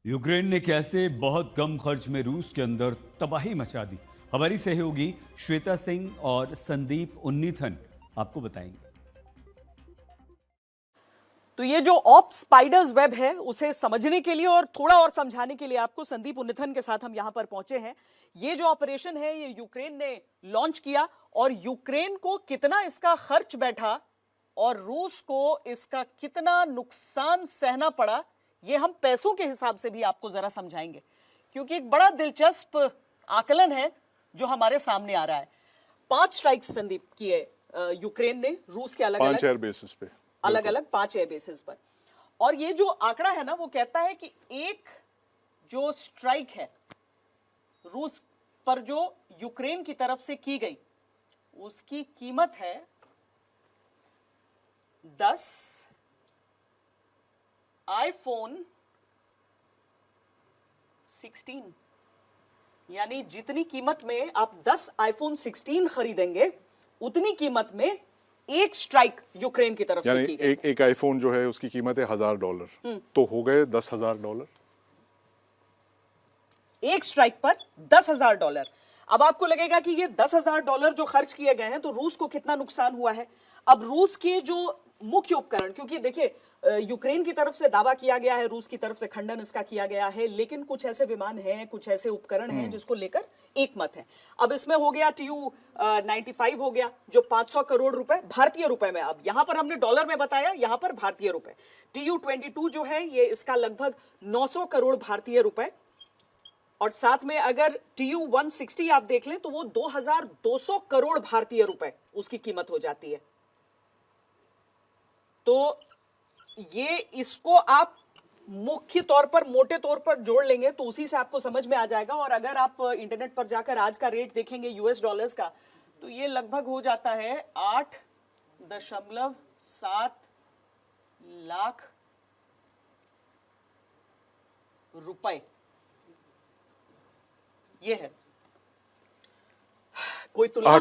Ukraine ने कैसे बहुत कम खर्च में रूस के अंदर तबाही मचा दी। हमारी सहयोगी श्वेता सिंह और संदीप उन्नीथन आपको बताएंगे। तो ये जो ऑप स्पाइडर्स वेब है उसे समझने के लिए और थोड़ा और समझाने के लिए आपको संदीप उन्नीथन के साथ हम यहां पर पहुंचे हैं। ये जो ऑपरेशन है ये यूक्रेन ने लॉन्च किया और यूक्रेन को कितना इसका खर्च बैठा और रूस को इसका कितना नुकसान सहना पड़ा, ये हम पैसों के हिसाब से भी आपको जरा समझाएंगे, क्योंकि एक बड़ा दिलचस्प आकलन है जो हमारे सामने आ रहा है। 5 स्ट्राइक्स संदीप किए यूक्रेन ने रूस के अलग 5 एयर बेसिस पे, अलग अलग 5 एयर बेसिस पर। और ये जो आंकड़ा है ना वो कहता है कि एक जो स्ट्राइक है रूस पर जो यूक्रेन की तरफ से की गई उसकी कीमत है 10 आईफोन 16। यानी जितनी कीमत में आप 10 आईफोन 16 खरीदेंगे उतनी कीमत में एक स्ट्राइक यूक्रेन की तरफ से की गई। एक आईफोन जो है उसकी कीमत है $1000, तो हो गए $10,000। एक स्ट्राइक पर $10,000। अब आपको लगेगा कि ये $10,000 जो खर्च किए गए हैं तो रूस को कितना नुकसान हुआ है। अब रूस के जो मुख्य उपकरण, क्योंकि देखिए यूक्रेन की तरफ से दावा किया गया है, रूस की तरफ से खंडन इसका किया गया है, लेकिन कुछ ऐसे विमान हैं, कुछ ऐसे उपकरण हैं जिसको लेकर एक मत है। अब इसमें हो गया TU-95 हो गया जो 500 करोड़ रुपए भारतीय रुपए में, अब यहां पर हमने डॉलर में बताया, यहां पर भारतीय रुपए। TU-22 जो है ये इसका लगभग 900 करोड़ भारतीय रुपए, और साथ में अगर TU-160 आप देख लें तो वो 2200 करोड़ भारतीय रुपए उसकी कीमत हो जाती है। तो ये इसको आप मुख्य तौर पर मोटे तौर पर जोड़ लेंगे तो उसी से आपको समझ में आ जाएगा। और अगर आप इंटरनेट पर जाकर आज का रेट देखेंगे यूएस डॉलर्स का, तो ये लगभग हो जाता है 8.7 लाख रुपए। ये है, कोई तुलना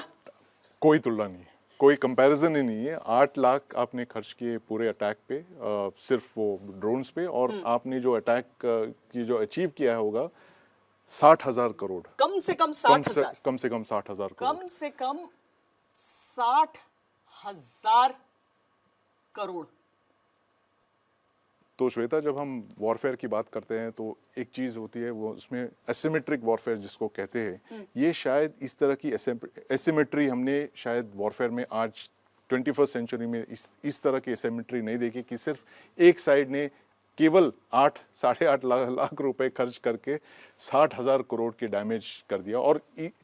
नहीं, कोई कंपैरिजन ही नहीं है। 8 लाख आपने खर्च किए पूरे अटैक पे, सिर्फ वो ड्रोन्स पे, और आपने जो अटैक की जो अचीव किया होगा 60,000 करोड़, कम से कम 60,000, कम से कम 60,000 करोड़, कम से कम 60,000 करोड़। तो श्वेता, जब हम वॉरफेयर की बात करते हैं तो एक चीज होती है वो उसमें एसिमेट्रिक वॉरफेयर जिसको कहते हैं। ये शायद इस तरह की एसिमेट्री हमने शायद वॉरफेयर में आज 21st सेंचुरी में इस तरह की एसिमेट्री नहीं देखी कि सिर्फ एक साइड ने केवल 8-8.5 लाख रुपए खर्च करके 60,000 करोड़ के डैमेज कर दिया। और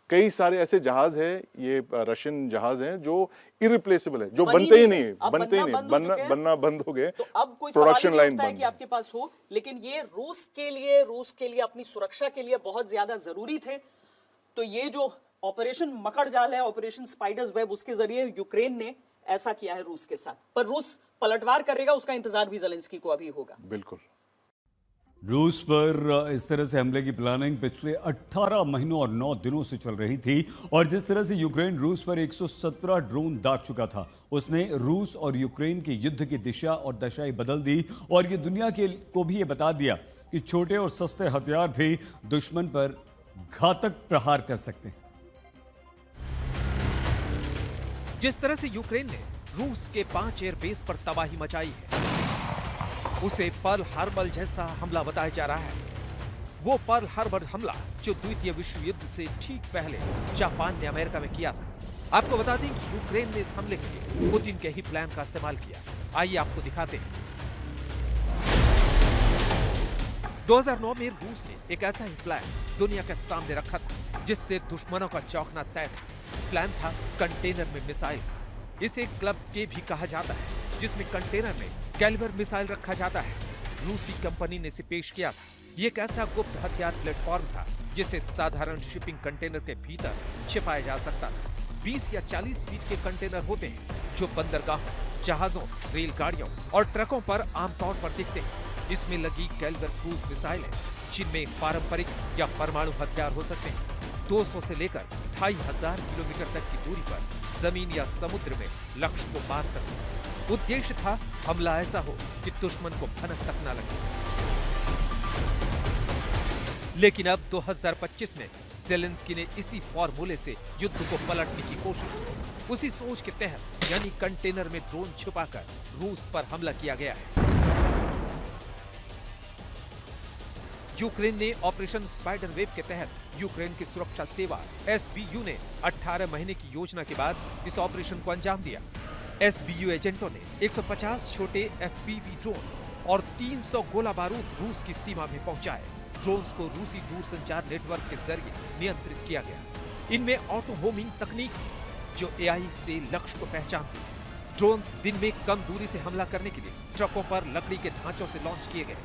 कई सारे ऐसे जहाज हैं, ये रशियन जहाज हैं जो इरिप्लेसेबल है, जो बनते ही नहीं, बनना बंद हो गए। तो अब कोई प्रोडक्शन लाइन बंद है कि आपके पास हो, लेकिन ये रूस के लिए अपनी सुरक्षा के लिए बहुत ज्यादा जरूरी थे। तो ये जो ऑपरेशन मकड़ जाल है, ऑपरेशन स्पाइडर्स वेब, उसके जरिए यूक्रेन ने ऐसा किया है रूस के साथ। पर रूस पलटवार करेगा, उसका इंतजार भी ज़ेलेंस्की को अभी होगा। बिल्कुल। रूस पर इस तरह से हमले की प्लानिंग पिछले 18 महीनों और 9 दिनों से चल रही थी, और जिस तरह से यूक्रेन रूस पर 117 ड्रोन दाग चुका था, उसने रूस और यूक्रेन के युद्ध की दिशा और दशाएं बदल दी, और ये दुनिया को भी ये बता दिया कि छोटे और सस्ते हथियार भी दुश्मन पर घातक प्रहार कर सकते हैं। जिस तरह से यूक्रेन ने रूस के 5 एयरबेस पर तबाही मचाई है, उसे पर्ल हार्बर जैसा हमला बताया जा रहा है। वो पर्ल हार्बर हमला जो द्वितीय विश्व युद्ध से ठीक पहले जापान ने अमेरिका में किया था। आपको बता दें कि यूक्रेन ने इस हमले के लिए पुतिन के ही प्लान का इस्तेमाल किया। आइए आपको दिखाते हैं। 2009 में रूस ने एक ऐसा ही प्लान दुनिया के सामने रखा था जिससे दुश्मनों का चौंकना तय था। प्लान था कंटेनर में मिसाइल का। इसे क्लब के भी कहा जाता है, जिसमें कंटेनर में कैलिबर मिसाइल रखा जाता है। रूसी कंपनी ने इसे पेश किया था। ये एक ऐसा गुप्त हथियार प्लेटफॉर्म था जिसे साधारण शिपिंग कंटेनर के भीतर छिपाया जा सकता था। 20 या 40 फीट के कंटेनर होते हैं जो बंदरगाहों, जहाजों, रेलगाड़ियों और ट्रकों पर आमतौर पर दिखते हैं। इसमें लगी कैलिबर क्रूज मिसाइलें, जिनमें पारंपरिक या परमाणु हथियार हो सकते हैं। 200 से लेकर 2500 किलोमीटर तक की दूरी पर जमीन या समुद्र में लक्ष्य को मार सकते। उद्देश्य था हमला ऐसा हो कि दुश्मन को भनक तक न लगे। लेकिन अब 2025 में ज़ेलेंस्की ने इसी फॉर्मूले से युद्ध को पलटने की कोशिश की। उसी सोच के तहत यानी कंटेनर में ड्रोन छुपाकर रूस पर हमला किया गया है। यूक्रेन ने ऑपरेशन स्पाइडर वेव के तहत यूक्रेन की सुरक्षा सेवा SBU ने 18 महीने की योजना के बाद इस ऑपरेशन को अंजाम दिया। SBU एजेंटों ने 150 छोटे FPV ड्रोन और 300 गोला बारूद रूस की सीमा में पहुंचाए। ड्रोन्स को रूसी दूरसंचार नेटवर्क के जरिए नियंत्रित किया गया। इनमें ऑटो होमिंग तकनीक थी जो AI से लक्ष्य को पहचानती। ड्रोन्स दिन में कम दूरी से हमला करने के लिए ट्रकों पर लकड़ी के ढांचों से लॉन्च किए गए।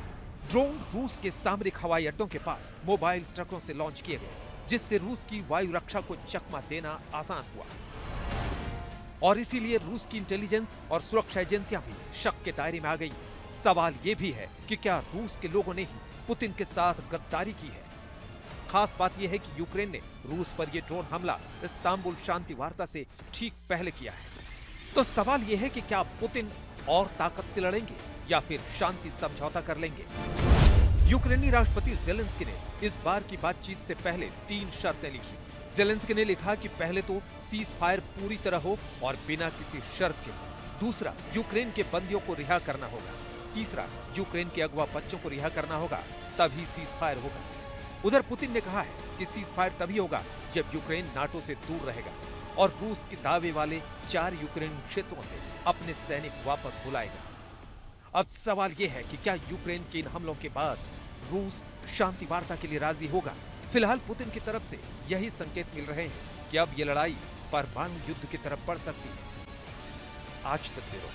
ड्रोन रूस के सामरिक हवाई अड्डों के पास मोबाइल ट्रकों से लॉन्च किए गए, जिससे रूस की वायु रक्षा को चकमा देना आसान हुआ। और इसीलिए रूस की इंटेलिजेंस और सुरक्षा एजेंसियां भी शक के दायरे में आ गई। सवाल ये भी है कि क्या रूस के लोगों ने ही पुतिन के साथ गद्दारी की है? खास बात यह है कि यूक्रेन ने रूस पर यह ड्रोन हमला इस्तांबुल शांति वार्ता से ठीक पहले किया है। तो सवाल यह है कि क्या पुतिन और ताकत से लड़ेंगे या फिर शांति समझौता कर लेंगे? यूक्रेनी राष्ट्रपति ज़ेलेंस्की ने इस बार की बातचीत से पहले 3 शर्तें लिखी। ज़ेलेंस्की ने लिखा कि पहले तो सीज फायर पूरी तरह हो और बिना किसी शर्त के। दूसरा, यूक्रेन के बंदियों को रिहा करना होगा। तीसरा, यूक्रेन के अगवा बच्चों को रिहा करना होगा, तभी सीज फायर होगा। उधर पुतिन ने कहा है कि सीज फायर तभी होगा जब यूक्रेन नाटो से दूर रहेगा और रूस के दावे वाले 4 यूक्रेन क्षेत्रों से अपने सैनिक वापस बुलाएगा। अब सवाल यह है कि क्या यूक्रेन के इन हमलों के बाद रूस शांति वार्ता के लिए राजी होगा? फिलहाल पुतिन की तरफ से यही संकेत मिल रहे हैं कि अब ये लड़ाई परमाणु युद्ध की तरफ बढ़ सकती है। आज तक ब्यूरो।